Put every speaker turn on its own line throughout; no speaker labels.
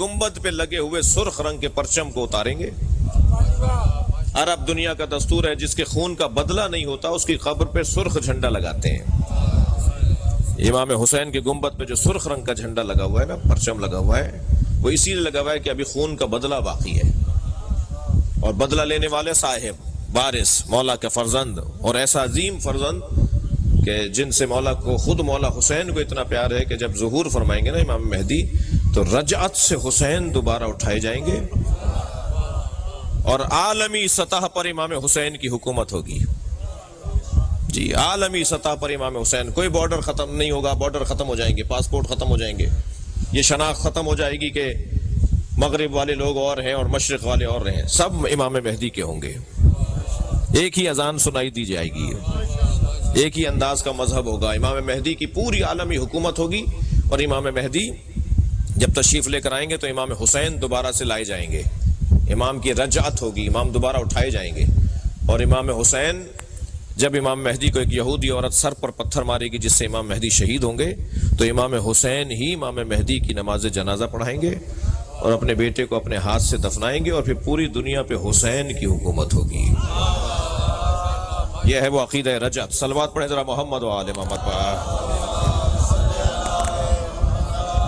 گنبد پہ لگے ہوئے سرخ رنگ کے پرچم کو اتاریں گے۔ عرب دنیا کا دستور ہے، جس کے خون کا بدلہ نہیں ہوتا اس کی قبر پہ سرخ جھنڈا لگاتے ہیں۔ امام حسین کے گنبد پہ جو سرخ رنگ کا جھنڈا لگا ہوا ہے نا، پرچم لگا ہوا ہے، وہ اسی لیے لگا ہوا ہے کہ ابھی خون کا بدلہ باقی ہے، اور بدلہ لینے والے صاحب وارث مولا کے فرزند، اور ایسا عظیم فرزند کہ جن سے مولا کو، خود مولا حسین کو اتنا پیار ہے کہ جب ظہور فرمائیں گے نا امام مہدی تو رجعت سے حسین دوبارہ اٹھائے جائیں گے اور عالمی سطح پر امام حسین کی حکومت ہوگی۔ جی، عالمی سطح پر امام حسین، کوئی بارڈر ختم نہیں ہوگا، بارڈر ختم ہو جائیں گے، پاسپورٹ ختم ہو جائیں گے، یہ شناخت ختم ہو جائے گی کہ مغرب والے لوگ اور ہیں اور مشرق والے اور ہیں، سب امام مہدی کے ہوں گے۔ ایک ہی اذان سنائی دی جائے گی، ایک ہی انداز کا مذہب ہوگا، امام مہدی کی پوری عالمی حکومت ہوگی، اور امام مہدی جب تشریف لے کر آئیں گے تو امام حسین دوبارہ سے لائے جائیں گے، امام کی رجعت ہوگی، امام دوبارہ اٹھائے جائیں گے، اور امام حسین جب امام مہدی کو ایک یہودی عورت سر پر پتھر مارے گی جس سے امام مہدی شہید ہوں گے، تو امام حسین ہی امام مہدی کی نماز جنازہ پڑھائیں گے اور اپنے بیٹے کو اپنے ہاتھ سے دفنائیں گے، اور پھر پوری دنیا پہ حسین کی حکومت ہوگی۔ یہ ہے وہ عقیدہ رجعت۔ صلوات پڑھیں ذرا محمد و آل محمد پر۔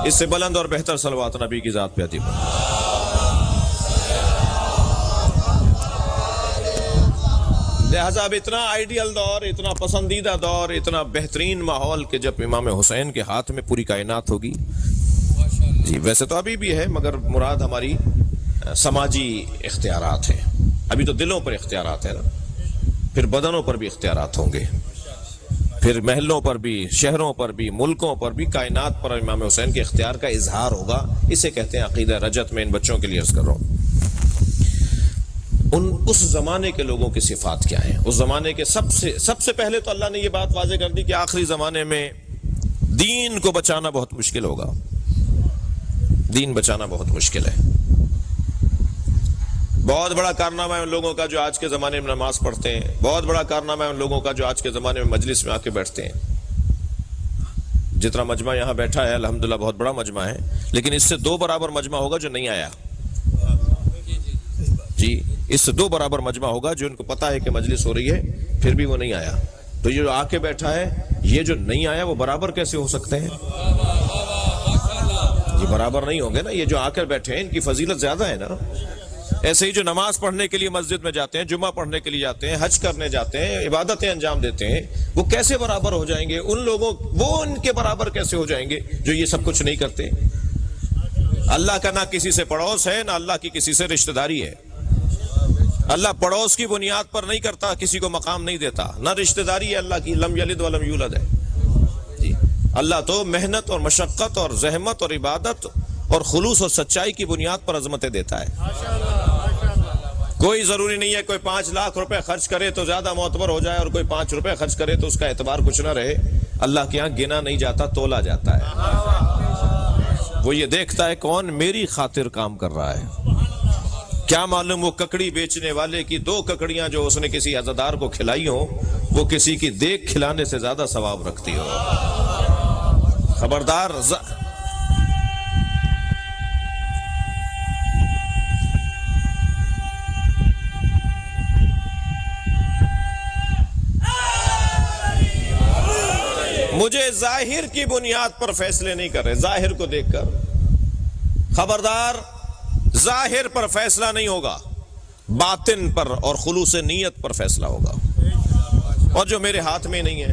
اس سے بلند اور بہتر صلوات نبی کی ذات پہ عطا فرمائے۔ لہذا اب اتنا آئیڈیل دور، اتنا پسندیدہ دور، اتنا بہترین ماحول کہ جب امام حسین کے ہاتھ میں پوری کائنات ہوگی۔ جی، ویسے تو ابھی بھی ہے، مگر مراد ہماری سماجی اختیارات ہیں، ابھی تو دلوں پر اختیارات ہیں نا، پھر بدنوں پر بھی اختیارات ہوں گے، پھر محلوں پر بھی، شہروں پر بھی، ملکوں پر بھی، کائنات پر امام حسین کے اختیار کا اظہار ہوگا۔ اسے کہتے ہیں عقیدہ رجعت۔ میں ان بچوں کے لیے عرض کر رہا ہوں، اس زمانے کے لوگوں کی صفات کیا ہیں۔ اس زمانے کے سب سے پہلے تو اللہ نے یہ بات واضح کر دی کہ آخری زمانے میں دین کو بچانا بہت مشکل ہوگا، دین بچانا بہت مشکل ہے۔ بہت بڑا کارنامہ ہے ان لوگوں کا جو آج کے زمانے میں نماز پڑھتے ہیں، بہت بڑا کارنامہ ہے ان لوگوں کا جو آج کے زمانے میں مجلس میں آ کے بیٹھتے ہیں۔ جتنا مجمع یہاں بیٹھا ہے الحمدللہ بہت بڑا مجمع ہے، لیکن اس سے 2 برابر مجمع ہوگا جو نہیں آیا۔ جی، اس سے 2 برابر مجمع ہوگا جو ان کو پتا ہے کہ مجلس ہو رہی ہے پھر بھی وہ نہیں آیا۔ تو یہ جو آ کے بیٹھا ہے، یہ جو نہیں آیا وہ برابر کیسے ہو سکتے ہیں؟ یہ برابر نہیں ہوں گے نا، یہ جو آ کر بیٹھے ہیں ان کی فضیلت زیادہ ہے نا۔ ایسے ہی جو نماز پڑھنے کے لیے مسجد میں جاتے ہیں، جمعہ پڑھنے کے لیے جاتے ہیں، حج کرنے جاتے ہیں، عبادتیں انجام دیتے ہیں، وہ کیسے برابر ہو جائیں گے؟ ان لوگوں، وہ ان کے برابر کیسے ہو جائیں گے جو یہ سب کچھ نہیں کرتے؟ اللہ کا نہ کسی سے پڑوس ہے، نہ اللہ کی کسی سے رشتہ داری ہے۔ اللہ پڑوس کی بنیاد پر نہیں کرتا، کسی کو مقام نہیں دیتا، نہ رشتہ داری ہے اللہ کی، لم یلد ولم یولد ہے۔ جی، اللہ تو محنت اور مشقت اور زحمت اور عبادت اور خلوص اور سچائی کی بنیاد پر عظمتیں دیتا ہے۔ کوئی ضروری نہیں ہے کوئی 5 لاکھ روپے خرچ کرے تو زیادہ معتبر ہو جائے، اور کوئی 5 روپے خرچ کرے تو اس کا اعتبار کچھ نہ رہے۔ اللہ کے یہاں گنا نہیں جاتا، تولا جاتا ہے۔ وہ یہ دیکھتا ہے کون میری خاطر کام کر رہا ہے۔ کیا معلوم وہ ککڑی بیچنے والے کی 2 ککڑیاں جو اس نے کسی عزادار کو کھلائی ہوں، وہ کسی کی دیکھ کھلانے سے زیادہ ثواب رکھتی ہو۔ خبردار، مجھے ظاہر کی بنیاد پر فیصلے نہیں کر رہے، ظاہر کو دیکھ کر۔ خبردار، ظاہر پر فیصلہ نہیں ہوگا، باطن پر اور خلوص نیت پر فیصلہ ہوگا۔ اور جو میرے ہاتھ میں نہیں ہے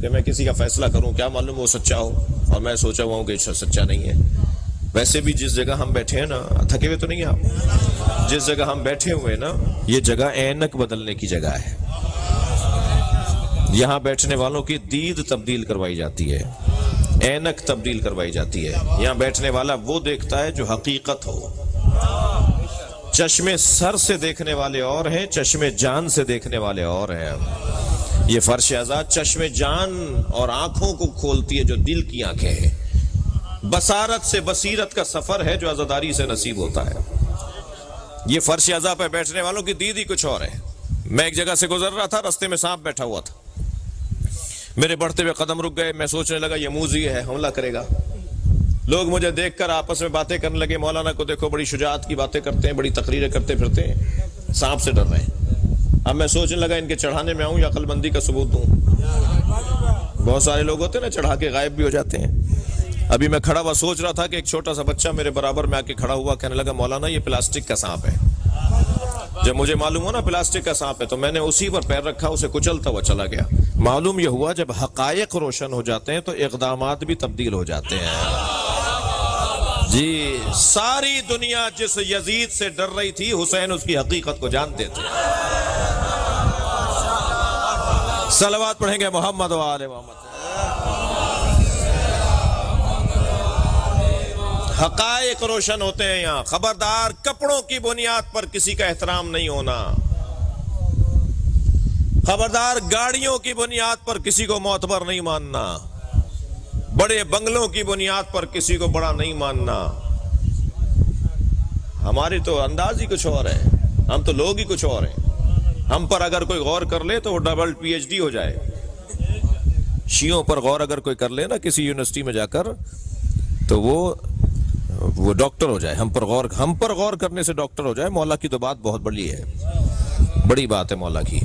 کہ میں کسی کا فیصلہ کروں، کیا معلوم وہ سچا ہو اور میں سوچا ہوا ہوں کہ سچا نہیں ہے۔ ویسے بھی جس جگہ ہم بیٹھے ہیں نا، تھکے ہوئے تو نہیں آپ، جس جگہ ہم بیٹھے ہوئے نا، یہ جگہ اینک بدلنے کی جگہ ہے۔ یہاں بیٹھنے والوں کی دید تبدیل کروائی جاتی ہے، اینک تبدیل کروائی جاتی ہے۔ یہاں بیٹھنے والا وہ دیکھتا ہے جو حقیقت ہو۔ چشمے سر سے دیکھنے والے اور ہیں، چشمے جان سے دیکھنے والے اور ہیں۔ یہ فرش ازا چشمے جان اور آنکھوں کو کھولتی ہے جو دل کی آنکھیں ہیں۔ بصارت سے بصیرت کا سفر ہے جو عزاداری سے نصیب ہوتا ہے۔ یہ فرش ازا پہ بیٹھنے والوں کی دید ہی کچھ اور ہے۔ میں ایک جگہ سے گزر رہا تھا، رستے میں سانپ بیٹھا ہوا تھا، میرے بڑھتے ہوئے قدم رک گئے، میں سوچنے لگا یہ موذی ہے، حملہ کرے گا۔ لوگ مجھے دیکھ کر آپس میں باتیں کرنے لگے، مولانا کو دیکھو بڑی شجاعت کی باتیں کرتے ہیں، بڑی تقریریں کرتے پھرتے ہیں، سانپ سے ڈر رہے ہیں۔ اب میں سوچنے لگا ان کے چڑھانے میں آؤں یا عقل مندی کا ثبوت دوں۔ بہت سارے لوگ ہوتے ہیں نا چڑھا کے غائب بھی ہو جاتے ہیں۔ ابھی میں کھڑا ہوا سوچ رہا تھا کہ ایک چھوٹا سا بچہ میرے برابر میں آ کے کھڑا ہوا، کہنے لگا مولانا یہ پلاسٹک کا سانپ ہے۔ جب مجھے معلوم ہوا نا پلاسٹک کا سانپ ہے تو میں نے اسی پر پیر رکھا، اسے کچلتا ہوا چلا گیا۔ معلوم یہ ہوا جب حقائق روشن ہو جاتے ہیں تو اقدامات بھی تبدیل ہو جاتے ہیں۔ جی ساری دنیا جس یزید سے ڈر رہی تھی، حسین اس کی حقیقت کو جانتے تھے۔ صلوات پڑھیں گے محمد و آل محمد۔ حقائق روشن ہوتے ہیں یہاں۔ خبردار کپڑوں کی بنیاد پر کسی کا احترام نہیں ہونا، خبردار گاڑیوں کی بنیاد پر کسی کو معتبر نہیں ماننا، بڑے بنگلوں کی بنیاد پر کسی کو بڑا نہیں ماننا۔ ہماری تو انداز ہی کچھ اور ہے، ہم تو لوگ ہی کچھ اور ہیں۔ ہم پر اگر کوئی غور کر لے تو وہ ڈبل پی ایچ ڈی ہو جائے۔ شیعوں پر غور اگر کوئی کر لے نا کسی یونیورسٹی میں جا کر تو وہ ڈاکٹر ہو جائے۔ ہم پر غور کرنے سے ڈاکٹر ہو جائے۔ مولا کی تو بات بہت بڑی ہے، بڑی بات ہے مولا کی۔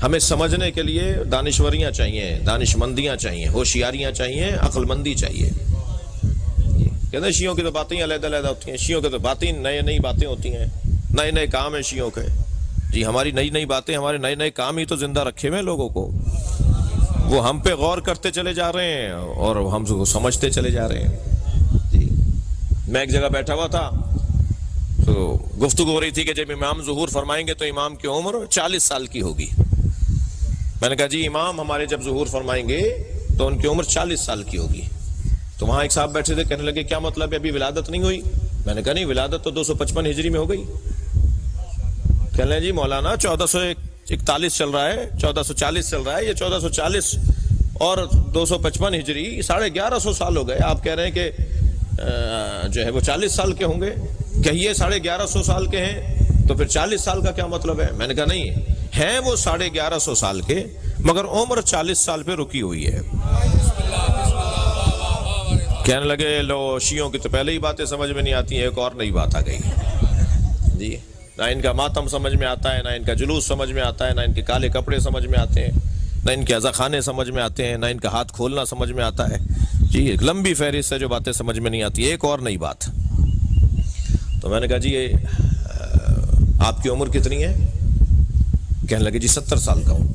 ہمیں سمجھنے کے لیے دانشوریاں چاہیے، دانش مندیاں چاہیے، ہوشیاریاں چاہیے، عقل مندی چاہیے۔ کہتے ہیں شیعوں کی تو باتیں علیحدہ علیحدہ ہوتی ہیں، شیعوں کی تو باتیں نئی باتیں ہوتی ہیں، نئے نئے کام ہیں شیعوں کے۔ جی ہماری نئی باتیں، ہمارے نئے کام ہی تو زندہ رکھے ہوئے ہیں لوگوں کو۔ وہ ہم پہ غور کرتے چلے جا رہے ہیں اور ہم کو سمجھتے چلے جا رہے ہیں۔ جی میں ایک جگہ بیٹھا ہوا تھا تو گفتگو ہو رہی تھی کہ جب امام ظہور فرمائیں گے تو امام کی عمر 40 سال کی ہوگی۔ میں نے کہا جی امام ہمارے جب ظہور فرمائیں گے تو ان کی عمر 40 سال کی ہوگی۔ تو وہاں ایک صاحب بیٹھے تھے، کہنے لگے کیا مطلب ہے ابھی ولادت نہیں ہوئی؟ میں نے کہا نہیں، ولادت تو 255 ہجری میں ہو گئی۔ کہنے لگے جی مولانا 1441 چل رہا ہے، 1440 چل رہا ہے، یہ 1440 اور 255 ہجری 1150 سال ہو گئے۔ آپ کہہ رہے ہیں کہ جو ہے وہ 40 سال کے ہوں گے، کہیے 1150 سال کے ہیں تو پھر 40 سال کا کیا مطلب ہے؟ میں نے کہا نہیں، ہیں وہ 1150 سال کے مگر عمر 40 سال پہ رکی ہوئی ہے۔ کہنے لگے لو شیعوں کی تو پہلے ہی باتیں سمجھ میں نہیں آتی ہیں، ایک اور نئی بات آ گئی۔ جی نہ ان کا ماتم سمجھ میں آتا ہے، نہ ان کا جلوس سمجھ میں آتا ہے، نہ ان کے کالے کپڑے سمجھ میں آتے ہیں، نہ ان کے عزاخانے سمجھ میں آتے ہیں، نہ ان کا ہاتھ کھولنا سمجھ میں آتا ہے۔ جی ایک لمبی فہرست ہے جو باتیں سمجھ میں نہیں آتی، ایک اور نئی بات۔ تو میں نے کہا جی آپ کی عمر کتنی ہے؟ کہنے لگے جی 70 سال کا ہوں۔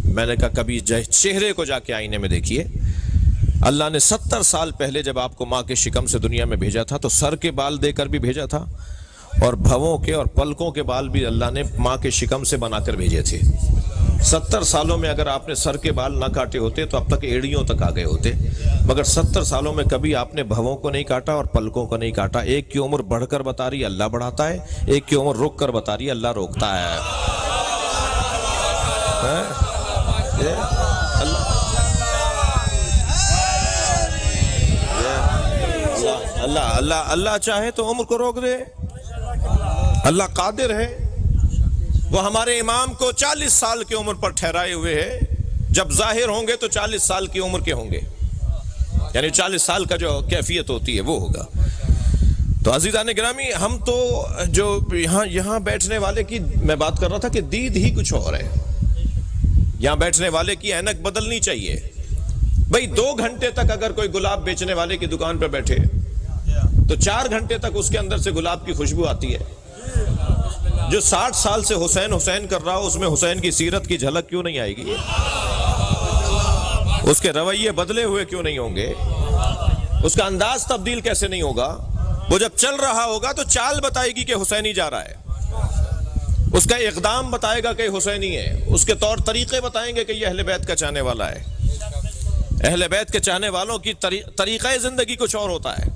میں نے کہا کبھی چہرے کو جا کے آئینے میں دیکھیے، اللہ نے 70 سال پہلے جب آپ کو ماں کے شکم سے دنیا میں بھیجا تھا تو سر کے بال دے کر بھی بھیجا تھا اور بھووں کے اور پلکوں کے بال بھی اللہ نے ماں کے شکم سے بنا کر بھیجے تھے۔ 70 سالوں میں اگر آپ نے سر کے بال نہ کاٹے ہوتے تو اب تک ایڑیوں تک آ گئے ہوتے، مگر 70 سالوں میں کبھی آپ نے بھووں کو نہیں کاٹا اور پلکوں کو نہیں کاٹا۔ ایک کی عمر بڑھ کر بتا رہی اللہ بڑھاتا ہے، ایک کی عمر رک کر بتا رہی اللہ روکتا ہے۔ اللہ چاہے تو عمر کو روک دے، اللہ قادر ہے۔ وہ ہمارے امام کو 40 سال کی عمر پر ٹھہرائے ہوئے ہے، جب ظاہر ہوں گے تو 40 سال کی عمر کے ہوں گے، یعنی 40 سال کا جو کیفیت ہوتی ہے وہ ہوگا۔ تو عزیزان گرامی، ہم تو جو یہاں بیٹھنے والے کی میں بات کر رہا تھا کہ دید ہی کچھ اور ہے۔ یہاں بیٹھنے والے کی اینک بدلنی چاہیے۔ بھئی 2 گھنٹے تک اگر کوئی گلاب بیچنے والے کی دکان پہ بیٹھے تو 4 گھنٹے تک اس کے اندر سے گلاب کی خوشبو آتی ہے۔ جو 60 سال سے حسین کر رہا ہو اس میں حسین کی سیرت کی جھلک کیوں نہیں آئے گی؟ اس کے رویے بدلے ہوئے کیوں نہیں ہوں گے؟ اس کا انداز تبدیل کیسے نہیں ہوگا؟ وہ جب چل رہا ہوگا تو چال بتائے گی کہ حسینی جا رہا ہے، اس کا اقدام بتائے گا کہ حسینی ہے، اس کے طور طریقے بتائیں گے کہ یہ اہل بیت کا چاہنے والا ہے۔ اہل بیت کے چاہنے والوں کی طریقہ زندگی کچھ اور ہوتا ہے۔